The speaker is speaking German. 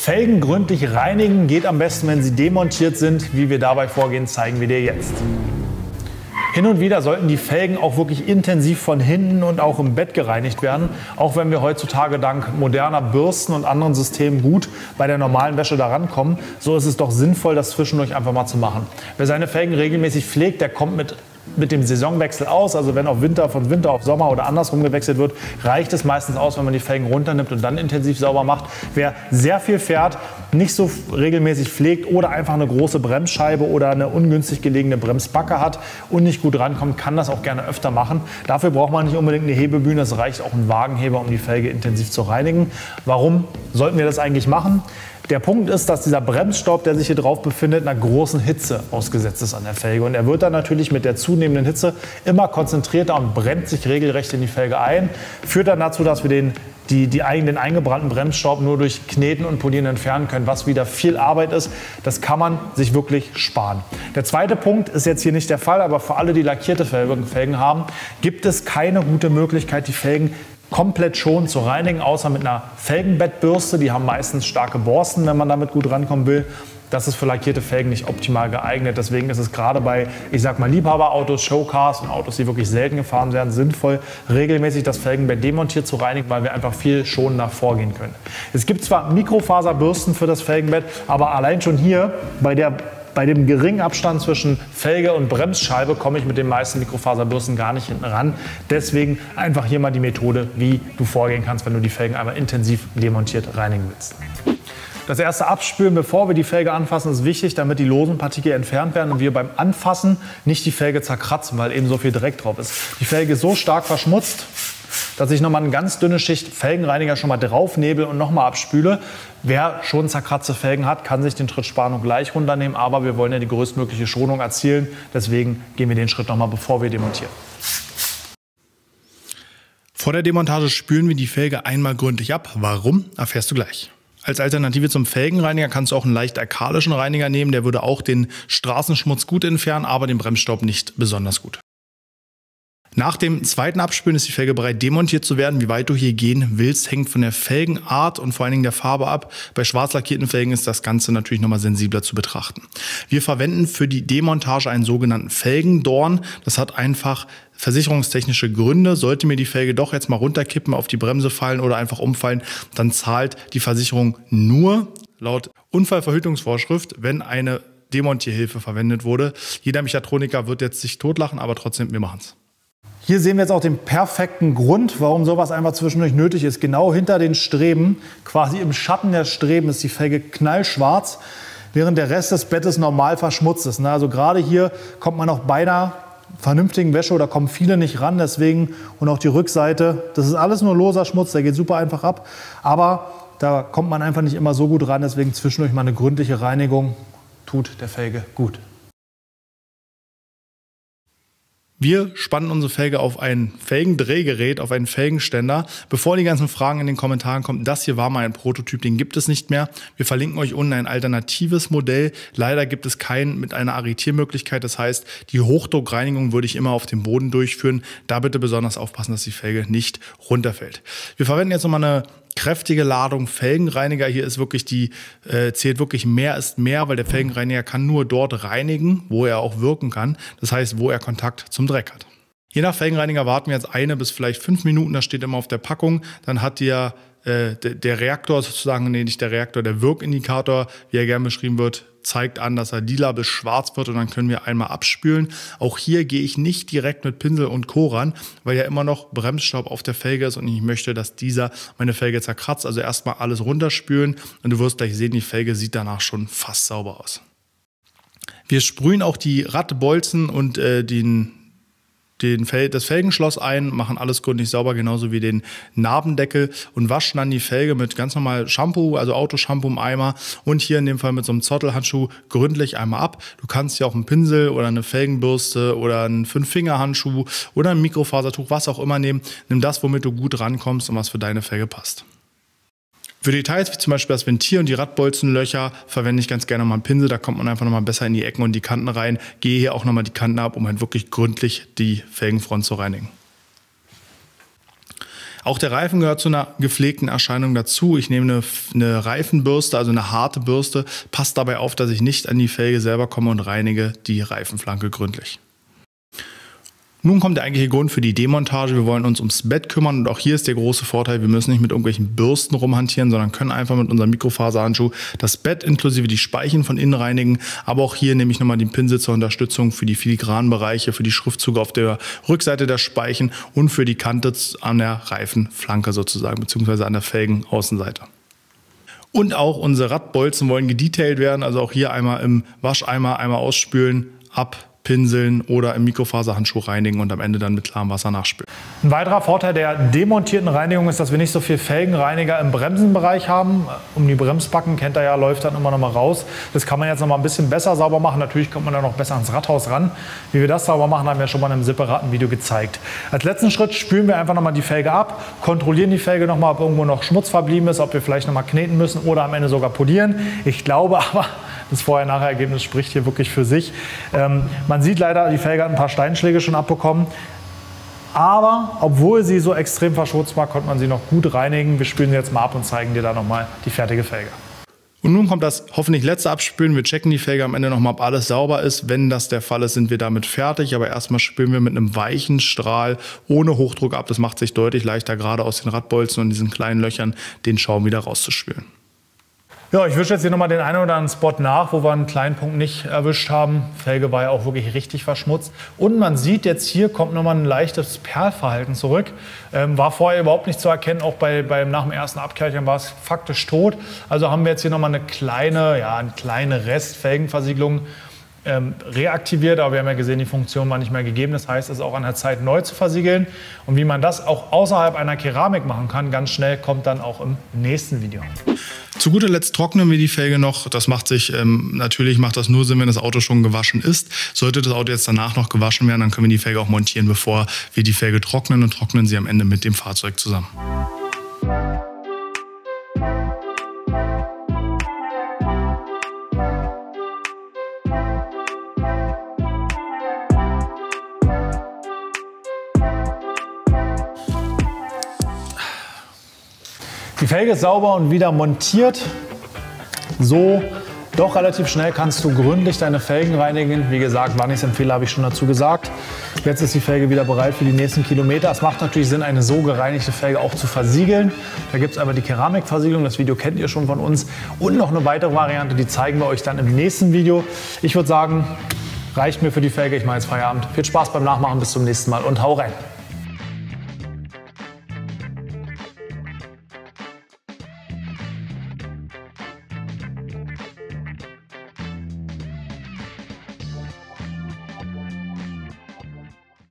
Felgen gründlich reinigen geht am besten, wenn sie demontiert sind. Wie wir dabei vorgehen, zeigen wir dir jetzt. Hin und wieder sollten die Felgen auch wirklich intensiv von hinten und auch im Bett gereinigt werden. Auch wenn wir heutzutage dank moderner Bürsten und anderen Systemen gut bei der normalen Wäsche da rankommen, so ist es doch sinnvoll, das zwischendurch einfach mal zu machen. Wer seine Felgen regelmäßig pflegt, der kommt mit dem Saisonwechsel aus. Also wenn auf Winter, von Winter auf Sommer oder andersrum gewechselt wird, reicht es meistens aus, wenn man die Felgen runternimmt und dann intensiv sauber macht. Wer sehr viel fährt, nicht so regelmäßig pflegt oder einfach eine große Bremsscheibe oder eine ungünstig gelegene Bremsbacke hat und nicht gut rankommt, kann das auch gerne öfter machen. Dafür braucht man nicht unbedingt eine Hebebühne, es reicht auch ein Wagenheber, um die Felge intensiv zu reinigen. Warum sollten wir das eigentlich machen? Der Punkt ist, dass dieser Bremsstaub, der sich hier drauf befindet, einer großen Hitze ausgesetzt ist an der Felge. Und er wird dann natürlich mit der zunehmenden Hitze immer konzentrierter und brennt sich regelrecht in die Felge ein. Führt dann dazu, dass wir den eingebrannten Bremsstaub nur durch Kneten und Polieren entfernen können, was wieder viel Arbeit ist. Das kann man sich wirklich sparen. Der zweite Punkt ist jetzt hier nicht der Fall, aber für alle, die lackierte Felgen haben, gibt es keine gute Möglichkeit, die Felgen komplett schon zu reinigen, außer mit einer Felgenbettbürste. Die haben meistens starke Borsten, wenn man damit gut rankommen will. Das ist für lackierte Felgen nicht optimal geeignet. Deswegen ist es gerade bei, ich sag mal, Liebhaberautos, Showcars und Autos, die wirklich selten gefahren werden, sinnvoll, regelmäßig das Felgenbett demontiert zu reinigen, weil wir einfach viel schonender vorgehen können. Es gibt zwar Mikrofaserbürsten für das Felgenbett, aber allein schon hier bei dem geringen Abstand zwischen Felge und Bremsscheibe komme ich mit den meisten Mikrofaserbürsten gar nicht hinten ran. Deswegen einfach hier mal die Methode, wie du vorgehen kannst, wenn du die Felgen einmal intensiv demontiert reinigen willst. Das erste Abspülen, bevor wir die Felge anfassen, ist wichtig, damit die losen Partikel entfernt werden und wir beim Anfassen nicht die Felge zerkratzen, weil eben so viel Dreck drauf ist. Die Felge ist so stark verschmutzt, dass ich nochmal eine ganz dünne Schicht Felgenreiniger schon mal draufnebel und nochmal abspüle. Wer schon zerkratzte Felgen hat, kann sich den Schritt sparen und gleich runternehmen, aber wir wollen ja die größtmögliche Schonung erzielen. Deswegen gehen wir den Schritt nochmal, bevor wir demontieren. Vor der Demontage spülen wir die Felge einmal gründlich ab. Warum, erfährst du gleich. Als Alternative zum Felgenreiniger kannst du auch einen leicht alkalischen Reiniger nehmen. Der würde auch den Straßenschmutz gut entfernen, aber den Bremsstaub nicht besonders gut. Nach dem zweiten Abspülen ist die Felge bereit, demontiert zu werden. Wie weit du hier gehen willst, hängt von der Felgenart und vor allen Dingen der Farbe ab. Bei schwarz lackierten Felgen ist das Ganze natürlich nochmal sensibler zu betrachten. Wir verwenden für die Demontage einen sogenannten Felgendorn. Das hat einfach versicherungstechnische Gründe. Sollte mir die Felge doch jetzt mal runterkippen, auf die Bremse fallen oder einfach umfallen, dann zahlt die Versicherung nur laut Unfallverhütungsvorschrift, wenn eine Demontierhilfe verwendet wurde. Jeder Mechatroniker wird jetzt sich totlachen, aber trotzdem, wir machen's. Hier sehen wir jetzt auch den perfekten Grund, warum sowas einfach zwischendurch nötig ist. Genau hinter den Streben, quasi im Schatten der Streben, ist die Felge knallschwarz, während der Rest des Bettes normal verschmutzt ist. Also gerade hier kommt man auch bei einer vernünftigen Wäsche oder kommen viele nicht ran. Deswegen, und auch die Rückseite, das ist alles nur loser Schmutz, der geht super einfach ab. Aber da kommt man einfach nicht immer so gut ran. Deswegen zwischendurch mal eine gründliche Reinigung tut der Felge gut. Wir spannen unsere Felge auf ein Felgendrehgerät, auf einen Felgenständer. Bevor die ganzen Fragen in den Kommentaren kommen, das hier war mal ein Prototyp, den gibt es nicht mehr. Wir verlinken euch unten ein alternatives Modell. Leider gibt es keinen mit einer Arretiermöglichkeit. Das heißt, die Hochdruckreinigung würde ich immer auf dem Boden durchführen. Da bitte besonders aufpassen, dass die Felge nicht runterfällt. Wir verwenden jetzt nochmal eine kräftige Ladung Felgenreiniger. Hier ist wirklich zählt wirklich mehr ist mehr, weil der Felgenreiniger kann nur dort reinigen, wo er auch wirken kann. Das heißt, wo er Kontakt zum Dreck hat. Je nach Felgenreiniger warten wir jetzt 1 bis vielleicht 5 Minuten. Das steht immer auf der Packung. Dann hat der Reaktor sozusagen, nee, nicht der Reaktor, der Wirkindikator, wie er gerne beschrieben wird, zeigt an, dass er lila bis schwarz wird und dann können wir einmal abspülen. Auch hier gehe ich nicht direkt mit Pinsel und Co. ran, weil ja immer noch Bremsstaub auf der Felge ist und ich möchte, dass dieser meine Felge zerkratzt. Also erstmal alles runterspülen und du wirst gleich sehen, die Felge sieht danach schon fast sauber aus. Wir sprühen auch die Radbolzen und das Felgenschloss ein, machen alles gründlich sauber, genauso wie den Narbendeckel und waschen dann die Felge mit ganz normal Shampoo, also Autoshampoo im Eimer und hier in dem Fall mit so einem Zottelhandschuh gründlich einmal ab. Du kannst ja auch einen Pinsel oder eine Felgenbürste oder einen 5-Finger-Handschuh oder ein Mikrofasertuch, was auch immer nehmen. Nimm das, womit du gut rankommst und was für deine Felge passt. Für Details wie zum Beispiel das Ventil und die Radbolzenlöcher verwende ich ganz gerne mal einen Pinsel. Da kommt man einfach nochmal besser in die Ecken und die Kanten rein. Gehe hier auch nochmal die Kanten ab, um halt wirklich gründlich die Felgenfront zu reinigen. Auch der Reifen gehört zu einer gepflegten Erscheinung dazu. Ich nehme eine Reifenbürste, also eine harte Bürste, passe dabei auf, dass ich nicht an die Felge selber komme und reinige die Reifenflanke gründlich. Nun kommt der eigentliche Grund für die Demontage. Wir wollen uns ums Bett kümmern und auch hier ist der große Vorteil, wir müssen nicht mit irgendwelchen Bürsten rumhantieren, sondern können einfach mit unserem Mikrofaserhandschuh das Bett inklusive die Speichen von innen reinigen. Aber auch hier nehme ich nochmal den Pinsel zur Unterstützung für die filigranen Bereiche, für die Schriftzüge auf der Rückseite der Speichen und für die Kante an der Reifenflanke sozusagen, beziehungsweise an der Felgenaußenseite. Und auch unsere Radbolzen wollen gedetailed werden, also auch hier einmal im Wascheimer einmal ausspülen, abpinseln oder im Mikrofaserhandschuh reinigen und am Ende dann mit klarem Wasser nachspülen. Ein weiterer Vorteil der demontierten Reinigung ist, dass wir nicht so viel Felgenreiniger im Bremsenbereich haben. Um die Bremsbacken, kennt ihr ja, läuft dann immer noch mal raus. Das kann man jetzt noch mal ein bisschen besser sauber machen. Natürlich kommt man dann noch besser ans Rathaus ran. Wie wir das sauber machen, haben wir schon mal in einem separaten Video gezeigt. Als letzten Schritt spülen wir einfach noch mal die Felge ab, kontrollieren die Felge noch mal, ob irgendwo noch Schmutz verblieben ist, ob wir vielleicht noch mal kneten müssen oder am Ende sogar polieren. Ich glaube aber, das Vorher-Nachher-Ergebnis spricht hier wirklich für sich. Man sieht leider, die Felge hat ein paar Steinschläge schon abbekommen. Aber obwohl sie so extrem verschmutzt war, konnte man sie noch gut reinigen. Wir spülen sie jetzt mal ab und zeigen dir dann nochmal die fertige Felge. Und nun kommt das hoffentlich letzte Abspülen. Wir checken die Felge am Ende nochmal, ob alles sauber ist. Wenn das der Fall ist, sind wir damit fertig. Aber erstmal spülen wir mit einem weichen Strahl ohne Hochdruck ab. Das macht sich deutlich leichter, gerade aus den Radbolzen und diesen kleinen Löchern den Schaum wieder rauszuspülen. Ja, ich wische jetzt hier nochmal den einen oder anderen Spot nach, wo wir einen kleinen Punkt nicht erwischt haben. Felge war ja auch wirklich richtig verschmutzt. Und man sieht jetzt hier kommt nochmal ein leichtes Perlverhalten zurück. War vorher überhaupt nicht zu erkennen, auch nach dem ersten Abkehrchen war es faktisch tot. Also haben wir jetzt hier nochmal eine kleine Restfelgenversiegelung reaktiviert, aber wir haben ja gesehen, die Funktion war nicht mehr gegeben. Das heißt, es ist auch an der Zeit, neu zu versiegeln. Und wie man das auch außerhalb einer Keramik machen kann, ganz schnell, kommt dann auch im nächsten Video. Zu guter Letzt trocknen wir die Felge noch. Das macht sich, natürlich macht das nur Sinn, wenn das Auto schon gewaschen ist. Sollte das Auto jetzt danach noch gewaschen werden, dann können wir die Felge auch montieren, bevor wir die Felge trocknen und trocknen sie am Ende mit dem Fahrzeug zusammen. Die Felge ist sauber und wieder montiert. So doch relativ schnell kannst du gründlich deine Felgen reinigen. Wie gesagt, war nicht empfehle, habe ich schon dazu gesagt. Jetzt ist die Felge wieder bereit für die nächsten Kilometer. Es macht natürlich Sinn, eine so gereinigte Felge auch zu versiegeln. Da gibt es aber die Keramikversiegelung. Das Video kennt ihr schon von uns. Und noch eine weitere Variante, die zeigen wir euch dann im nächsten Video. Ich würde sagen, reicht mir für die Felge. Ich mache jetzt Feierabend. Viel Spaß beim Nachmachen. Bis zum nächsten Mal und hau rein.